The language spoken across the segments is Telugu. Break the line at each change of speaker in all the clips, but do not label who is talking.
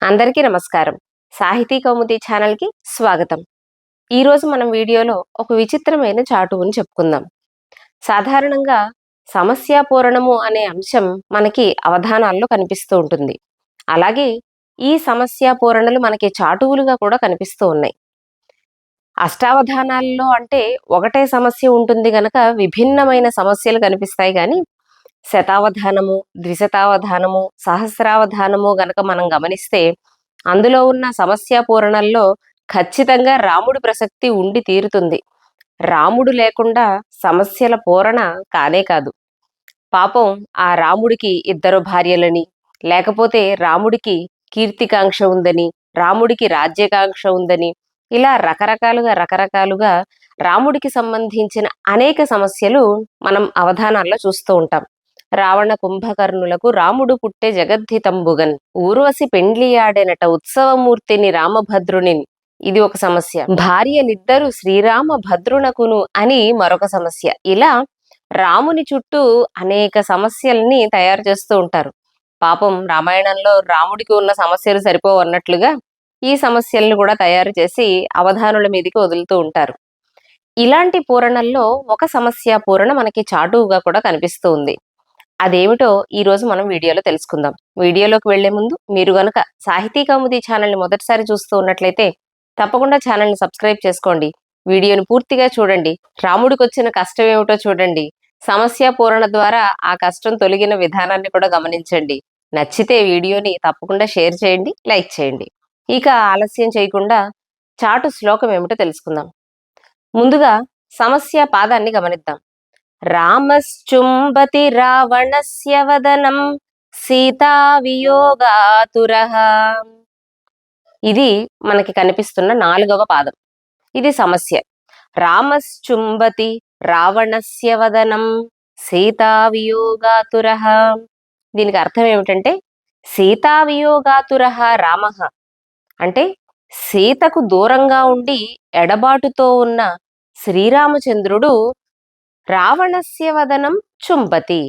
అందరికీ నమస్కారం. సాహితీ కౌముది ఛానల్‌కి స్వాగతం. ఈరోజు మనం వీడియోలో ఒక విచిత్రమైన చాటువుని చెప్పుకుందాం. సాధారణంగా సమస్య పూరణము అనే అంశం మనకి అవధానాల్లో కనిపిస్తూ ఉంటుంది. అలాగే ఈ సమస్య పూరణలు మనకి చాటువులుగా కూడా కనిపిస్తూ ఉన్నాయి. అష్టావధానాల్లో అంటే ఒకటే సమస్య ఉంటుంది గనక విభిన్నమైన సమస్యలు కనిపిస్తాయి గానీ, శతావధానము, ద్విశతావధానము, సహస్రావధానము గనక మనం గమనిస్తే అందులో ఉన్న సమస్య పూరణల్లో ఖచ్చితంగా రాముడి ప్రసక్తి ఉండి తీరుతుంది. రాముడు లేకుండా సమస్యల పూరణ కానే కాదు. పాపం ఆ రాముడికి ఇద్దరు భార్యలని, లేకపోతే రాముడికి కీర్తికాంక్ష ఉందని, రాముడికి రాజ్యకాంక్ష ఉందని, ఇలా రకరకాలుగా రాముడికి సంబంధించిన అనేక సమస్యలు మనం అవధానాల్లో చూస్తూ ఉంటాం. రావణ కుంభకర్ణులకు రాముడు పుట్టే జగద్ధితంబుగన్, ఊర్వశి పెండ్లియాడెనట ఉత్సవమూర్తిని రామభద్రుని, ఇది ఒక సమస్య. భార్యలిద్దరు శ్రీరామ భద్రునకును అని మరొక సమస్య. ఇలా రాముని చుట్టూ అనేక సమస్యల్ని తయారు చేస్తూ ఉంటారు. పాపం రామాయణంలో రాముడికి ఉన్న సమస్యలు సరిపోవన్నట్లుగా ఈ సమస్యల్ని కూడా తయారు చేసి అవధానుల మీదకి వదులుతూ ఉంటారు. ఇలాంటి పూరణల్లో ఒక సమస్య పూరణ మనకి చాటువుగా కూడా కనిపిస్తూ ఉంది. అదేమిటో ఈ రోజు మనం వీడియోలో తెలుసుకుందాం. వీడియోలోకి వెళ్లే ముందు మీరు గనుక సాహితీ కౌముది ఛానల్ని మొదటిసారి చూస్తూ ఉన్నట్లయితే తప్పకుండా ఛానల్ని సబ్స్క్రైబ్ చేసుకోండి. వీడియోని పూర్తిగా చూడండి. రాముడికి వచ్చిన కష్టం ఏమిటో చూడండి. సమస్య పూరణ ద్వారా ఆ కష్టం తొలగిన విధానాన్ని కూడా గమనించండి. నచ్చితే వీడియోని తప్పకుండా షేర్ చేయండి, లైక్ చేయండి. ఇక ఆలస్యం చేయకుండా చాటు శ్లోకం ఏమిటో తెలుసుకుందాం. ముందుగా సమస్య పాదాన్ని గమనిద్దాం. రామశ్చుంబతి రావణస్య వదనం సీతా వియోగాతురః. ఇది మనకి కనిపిస్తున్న 4వ పాదం. ఇది సమస్య. రామశ్చుంబతి రావణస్య వదనం సీతా వియోగాతురః. దీనికి అర్థం ఏమిటంటే సీతా వియోగాతురః రామః అంటే సీతకు దూరంగా ఉండి ఎడబాటుతో ఉన్న శ్రీరామచంద్రుడు రావణస్య వదనం చుంబతి,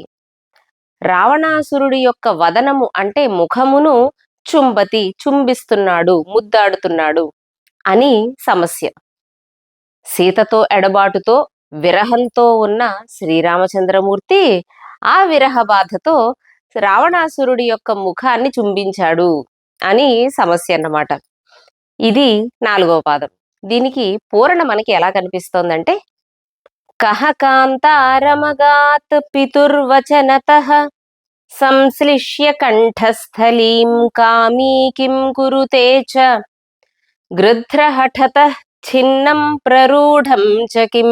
రావణాసురుడి యొక్క వదనము అంటే ముఖమును చుంబతి చుంబిస్తున్నాడు, ముద్దాడుతున్నాడు అని సమస్య. సీతతో ఎడబాటుతో విరహంతో ఉన్న శ్రీరామచంద్రమూర్తి ఆ విరహ బాధతో రావణాసురుడి యొక్క ముఖాన్ని చుంబించాడు అని సమస్య అన్నమాట. ఇది 4వ పాదం. దీనికి పూరణ మనకి ఎలా కనిపిస్తోందంటే కహ కాంతారమగాత్ పితుర్వచనతః సంశ్లిష్య కంఠస్థలీం కామీ కిం కురుతే చ గృధ్రహఠతః ఛిన్నం ప్రరూఢం చ కిం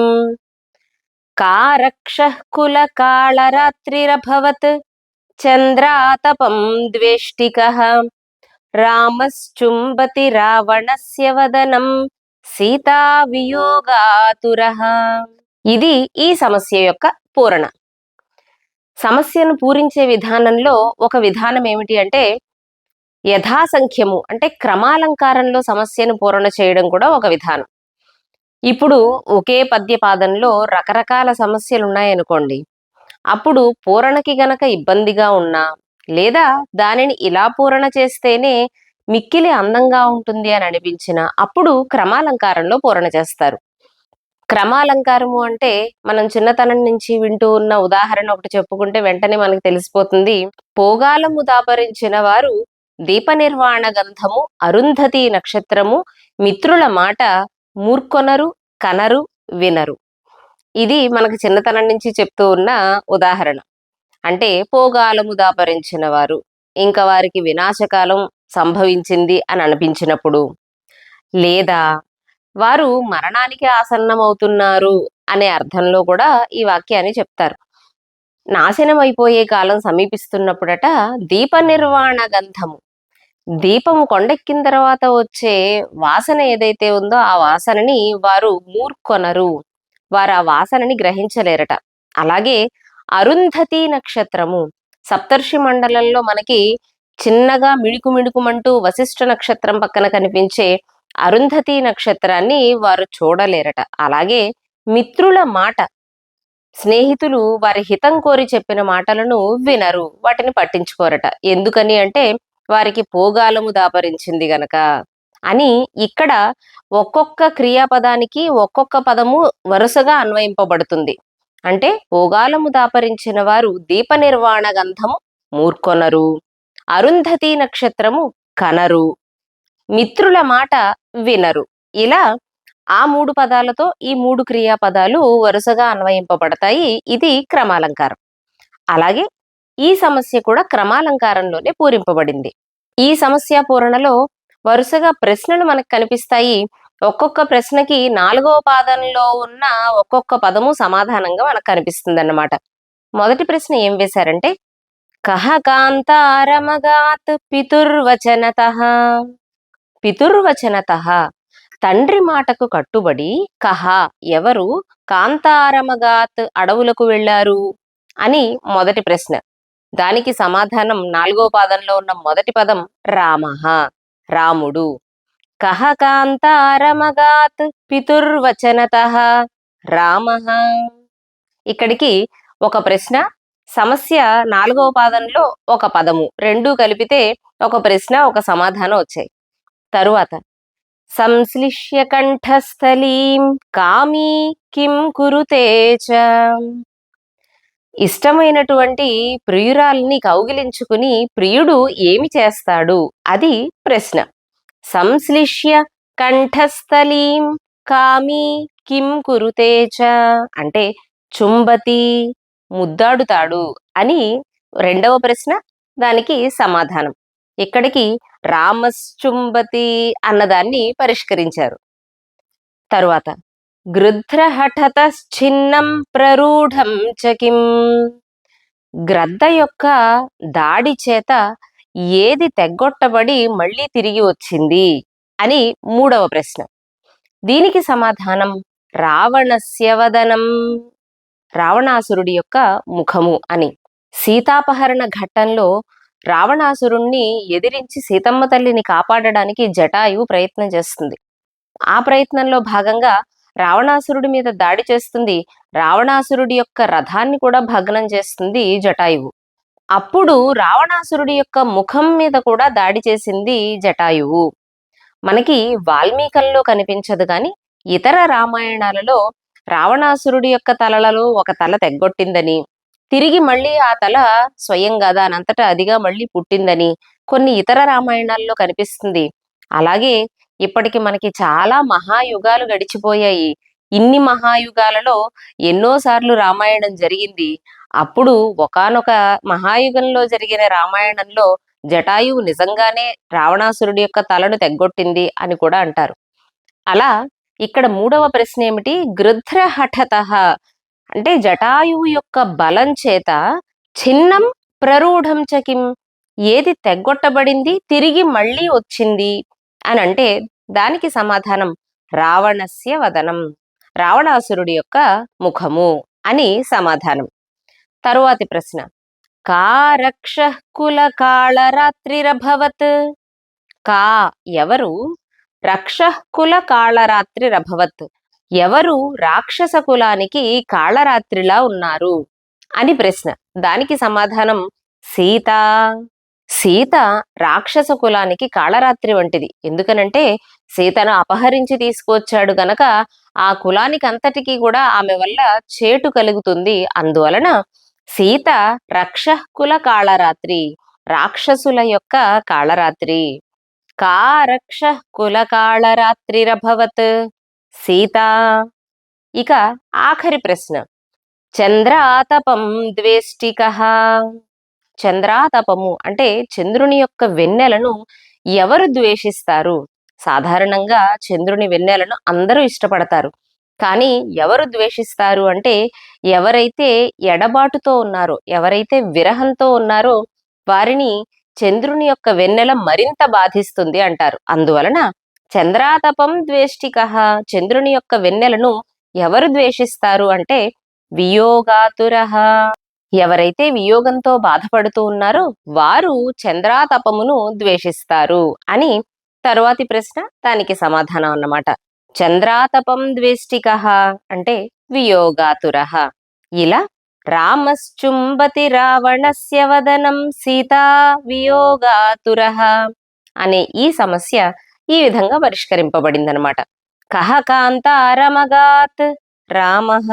కారక్షః కులకాళరాత్రిరభవత్ చంద్రాతపం ద్వేష్టికః రామశ్చుంబతి రావణస్య వదనం సీతా వియోగాతురః. ఇది ఈ సమస్య యొక్క పూరణ. సమస్యను పూరించే విధానంలో ఒక విధానం ఏమిటి అంటే యథాసంఖ్యము అంటే క్రమాలంకారంలో సమస్యను పూరణ చేయడం కూడా ఒక విధానం. ఇప్పుడు ఒకే పద్యపాదంలో రకరకాల సమస్యలు ఉన్నాయనుకోండి, అప్పుడు పూరణకి గనక ఇబ్బందిగా ఉన్నా లేదా దానిని ఇలా పూరణ చేస్తేనే మిక్కిలి అందంగా ఉంటుంది అని అనిపించిన అప్పుడు క్రమాలంకారంలో పూరణ చేస్తారు. క్రమాలంకారము అంటే మనం చిన్నతనం నుంచి వింటూ ఉన్న ఉదాహరణ ఒకటి చెప్పుకుంటే వెంటనే మనకు తెలిసిపోతుంది. పోగాలము దాపరించిన వారు దీప నిర్వాణ గంధము అరుంధతి నక్షత్రము మిత్రుల మాట మూర్కొనరు కనరు వినరు. ఇది మనకు చిన్నతనం నుంచి చెప్తూ ఉన్న ఉదాహరణ. అంటే పోగాలము దాపరించిన వారు ఇంకా వారికి వినాశకాలం సంభవించింది అని అనిపించినప్పుడు, లేదా వారు మరణానికి ఆసన్నమవుతున్నారు అనే అర్థంలో కూడా ఈ వాక్యాన్ని చెప్తారు. నాశనం అయిపోయే కాలం సమీపిస్తున్నప్పుడట దీప నిర్వాణ గంధము, దీపము కొండెక్కిన తర్వాత వచ్చే వాసన ఏదైతే ఉందో ఆ వాసనని వారు మూర్కొనరు, వారు ఆ వాసనని గ్రహించలేరట. అలాగే అరుంధతి నక్షత్రము, సప్తర్షి మండలంలో మనకి చిన్నగా మిణుకు మిణుకుమంటూ వశిష్ఠ నక్షత్రం పక్కన కనిపించే అరుంధతి నక్షత్రాన్ని వారు చూడలేరట. అలాగే మిత్రుల మాట, స్నేహితులు వారి హితం కోరి చెప్పిన మాటలను వినరు, వాటిని పట్టించుకోరట. ఎందుకని అంటే వారికి పోగాలము దాపరించింది గనక అని ఇక్కడ ఒక్కొక్క క్రియాపదానికి ఒక్కొక్క పదము వరుసగా అన్వయింపబడుతుంది. అంటే పోగాలము దాపరించిన వారు దీప నిర్వాణ గంధము మూర్కొనరు, అరుంధతి నక్షత్రము కనరు, మిత్రుల మాట వినరు. ఇలా ఆ 3 పదాలతో ఈ 3 క్రియాపదాలు వరుసగా అన్వయింపబడతాయి. ఇది క్రమాలంకారం. అలాగే ఈ సమస్య కూడా క్రమాలంకారంలోనే పూరింపబడింది. ఈ సమస్య పూరణలో వరుసగా ప్రశ్నలు మనకు కనిపిస్తాయి. ఒక్కొక్క ప్రశ్నకి 4వ పాదంలో ఉన్న ఒక్కొక్క పదము సమాధానంగా మనకు కనిపిస్తుందన్నమాట. మొదటి ప్రశ్న ఏం వేశారంటే కహ కాంతారమగాత్ పితుర్వచనతః. పితుర్వచనతః తండ్రి మాటకు కట్టుబడి కహ ఎవరు కాంతారమగాత్ అడవులకు వెళ్ళారు అని మొదటి ప్రశ్న. దానికి సమాధానం 4వ పాదంలో ఉన్న మొదటి పదం రామః రాముడు. కహ కాంతారమగాత్ పితుర్వచనతః రామః. ఇక్కడికి ఒక ప్రశ్న, సమస్య 4వ పాదంలో ఒక పదము రెండూ కలిపితే ఒక ప్రశ్న ఒక సమాధానం వచ్చాయి. తరువాత సంశ్లిష్య కంఠస్థలీం కామీ కిం కురుతే చ. ఇష్టమైనటువంటి ప్రియురాల్ని కౌగిలించుకుని ప్రియుడు ఏమి చేస్తాడు అది ప్రశ్న. సంశ్లిష్య కంఠస్థలీం కామీ కిం కురుతే చ అంటే చుంబతి ముద్దాడుతాడు అని రెండవ ప్రశ్న, దానికి సమాధానం. ఇక్కడికి రామశ్చుంబతి అన్నదాన్ని పరిష్కరించారు. తరువాత గృధ్రహఠతశ్చిన్నం ప్రరూఢం చ కిం. గ్రద్ద యొక్క దాడి చేత ఏది తెగ్గొట్టబడి మళ్ళీ తిరిగి వచ్చింది అని మూడవ ప్రశ్న. దీనికి సమాధానం రావణస్య వదనం, రావణాసురుడి యొక్క ముఖము అని. సీతాపహరణ ఘట్టంలో రావణాసురుణ్ణి ఎదిరించి సీతమ్మ తల్లిని కాపాడడానికి జటాయువు ప్రయత్నం చేస్తుంది. ఆ ప్రయత్నంలో భాగంగా రావణాసురుడి మీద దాడి చేస్తుంది. రావణాసురుడి యొక్క రథాన్ని కూడా భగ్నం చేస్తుంది జటాయువు. అప్పుడు రావణాసురుడి యొక్క ముఖం మీద కూడా దాడి చేసింది జటాయువు. మనకి వాల్మీకంలో కనిపించదు కానీ ఇతర రామాయణాలలో రావణాసురుడి యొక్క తలలలో ఒక తల తెగ్గొట్టిందని, తిరిగి మళ్ళీ ఆ తల స్వయంగా దానంతటా అదిగా మళ్ళీ పుట్టిందని కొన్ని ఇతర రామాయణాల్లో కనిపిస్తుంది. అలాగే ఇప్పటికి మనకి చాలా మహాయుగాలు గడిచిపోయాయి. ఇన్ని మహాయుగాలలో ఎన్నోసార్లు రామాయణం జరిగింది. అప్పుడు ఒకానొక మహాయుగంలో జరిగిన రామాయణంలో జటాయువు నిజంగానే రావణాసురుడి యొక్క తలను తెగ్గొట్టింది అని కూడా అంటారు. అలా ఇక్కడ మూడవ ప్రశ్న ఏమిటి? గృధ్రహఠతః అంటే జటాయువు యొక్క బలం చేత ఛిన్నం ప్రరూఢం చ కిం, ఏది తెగ్గొట్టబడింది తిరిగి మళ్ళీ వచ్చింది అని అంటే దానికి సమాధానం రావణస్య వదనం, రావణాసురుడి యొక్క ముఖము అని సమాధానం. తరువాతి ప్రశ్న కా రక్ష కుల కాళరాత్రిరభవత్. కా ఎవరు, రక్ష కుల కాళరాత్రిరభవత్ ఎవరు రాక్షస కులానికి కాళరాత్రిలా ఉన్నారు అని ప్రశ్న. దానికి సమాధానం సీత. సీత రాక్షస కులానికి కాళరాత్రి వంటిది. ఎందుకనంటే సీతను అపహరించి తీసుకొచ్చాడు గనక ఆ కులానికి అంతటికీ కూడా ఆమె వల్ల చేటు కలుగుతుంది. అందువలన సీత రక్ష కుల కాళరాత్రి, రాక్షసుల యొక్క కాళరాత్రి. కా రక్ష కుల కాళరాత్రిరభవత్ సీత. ఇక ఆఖరి ప్రశ్న చంద్రాతపం ద్వేష్టికః. చంద్రాతపము అంటే చంద్రుని యొక్క వెన్నెలను ఎవరు ద్వేషిస్తారు? సాధారణంగా చంద్రుని వెన్నెలను అందరూ ఇష్టపడతారు. కానీ ఎవరు ద్వేషిస్తారు అంటే ఎవరైతే ఎడబాటుతో ఉన్నారో, ఎవరైతే విరహంతో ఉన్నారో వారిని చంద్రుని యొక్క వెన్నెల మరింత బాధిస్తుంది అంటారు. అందువలన చంద్రాతపం ద్వేష్టికః చంద్రుని యొక్క వెన్నెలను ఎవరు ద్వేషిస్తారు అంటే వియోగాతురః, ఎవరైతే వియోగంతో బాధపడుతూ ఉన్నారో వారు చంద్రాతపమును ద్వేషిస్తారు అని తరువాతి ప్రశ్న, దానికి సమాధానం అన్నమాట. చంద్రాతపం ద్వేష్టికః అంటే వియోగాతురః. ఇలా రామశ్చుంబతి రావణస్య వదనం సీతా వియోగాతురః అనే ఈ సమస్య ఈ విధంగా పరిష్కరింపబడిందనమాట. కహ కాంతారమగాత్ రామః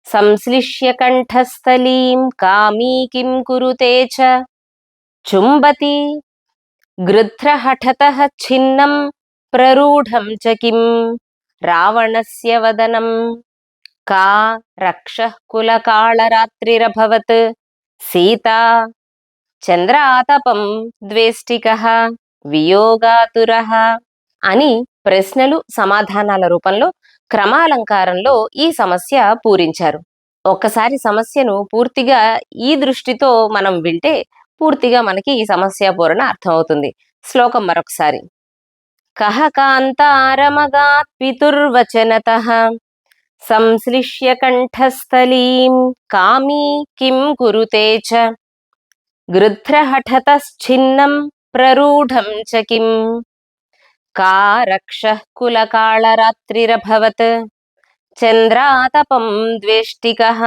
సంశ్లిష్య కంఠస్థలీం కామీ కిం కురుతే చ చుంబతి గృధ్రహఠతః ఛిన్నం ప్రరూఢం చ కిం రావణస్య వదనం కా రక్షః కులకాళరాత్రిరభవత్ సీతా చంద్రాతపం ద్వేష్టికః వియోగాతురః అని ప్రశ్నలు సమాధానాల రూపంలో క్రమాలంకారంలో ఈ సమస్య పూరించారు. ఒక్కసారి సమస్యను పూర్తిగా ఈ దృష్టితో మనం వింటే పూర్తిగా మనకి ఈ సమస్య పూరణ అర్థమవుతుంది. శ్లోకం మరొకసారి. కహ కాంతారమగాత్ పితుర్వచనతః సంశ్లిష్య కంఠస్థలీం కామీ కిం కురుతే చ గృధ్రహఠతశ్చిన్నం ప్రరూఢం చ కిం కా రక్షః కులకాళరాత్రిరభవత్ చంద్రాతపం ద్వేష్టికః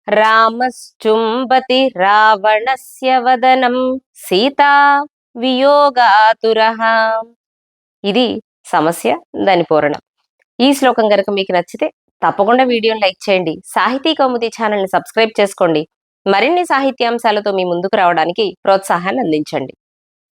రామశ్చుంబతి రావణస్య వదనం సీతా వియోగాతురః. ఇది సమస్య, దాని పూరణం. ఈ శ్లోకం కనుక మీకు నచ్చితే తప్పకుండా వీడియోని లైక్ చేయండి. సాహితీ కౌముది ఛానల్ని సబ్స్క్రైబ్ చేసుకోండి. మరిన్ని సాహిత్యాంశాలతో మీ ముందుకు రావడానికి ప్రోత్సాహాన్ని అందించండి.